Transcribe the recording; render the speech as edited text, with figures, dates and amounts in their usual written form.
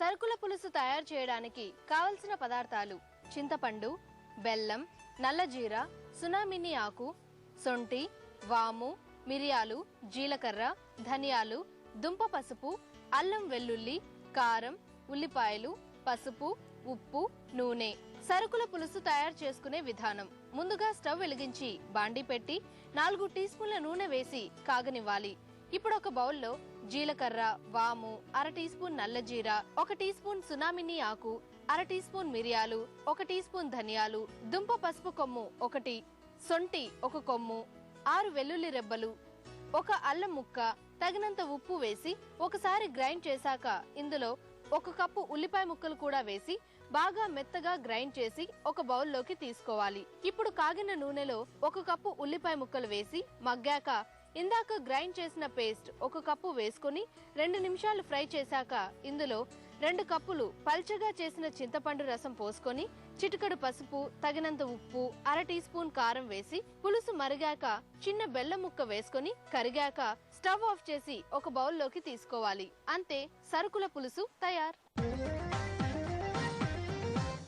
సరుకుల పులుసు తయారు చేయడానికి కావలసిన పదార్థాలు: చింతపండు, బెల్లం, నల్లజీర, సునామిని ఆకు, సొంటి, వాము, మిరియాలు, జీలకర్ర, ధనియాలు, దుంప పసుపు, అల్లం వెల్లుల్లి, కారం, ఉల్లిపాయలు, పసుపు, ఉప్పు, నూనె. సరుకుల పులుసు తయారు చేసుకునే విధానం: ముందుగా స్టవ్ వెలిగించి బాండి పెట్టి 4 టీ స్పూన్ల నూనె వేసి కాగనివ్వాలి. ఇప్పుడు ఒక బౌల్లో జీలకర్ర, వాము, 1/2 టీ స్పూన్ నల్లజీర, 1 టీ స్పూన్ సునామిని ఆకు, 1/2 టీ స్పూన్ మిరియాలు, 1 టీ స్పూన్ ధనియాలు, దుంప పసుపు కొమ్ము 1, సొంటి 1 కొమ్ము, 6 వెల్లుల్లి రెబ్బలు, 1 అల్లం ముక్క, తగినంత ఉప్పు వేసి ఒకసారి గ్రైండ్ చేశాక ఇందులో 1 కప్పు ఉల్లిపాయ ముక్కలు కూడా వేసి బాగా మెత్తగా గ్రైండ్ చేసి ఒక బౌల్లోకి తీసుకోవాలి. ఇప్పుడు కాగిన నూనెలో 1 కప్పు ఉల్లిపాయ ముక్కలు వేసి మగ్గాక ఇందాక గ్రైండ్ చేసిన పేస్ట్ 1 కప్పు వేసుకుని 2 నిమిషాలు ఫ్రై చేశాక ఇందులో 2 కప్పులు పల్చగా చేసిన చింతపండు రసం పోసుకొని చిటికెడు పసుపు, తగినంత ఉప్పు, 1/2 టీ స్పూన్ కారం వేసి పులుసు మరిగాక చిన్న బెల్లం ముక్క వేసుకొని కరిగాక స్టవ్ ఆఫ్ చేసి ఒక బౌల్లోకి తీసుకోవాలి. అంతే, సరుకుల పులుసు తయారు.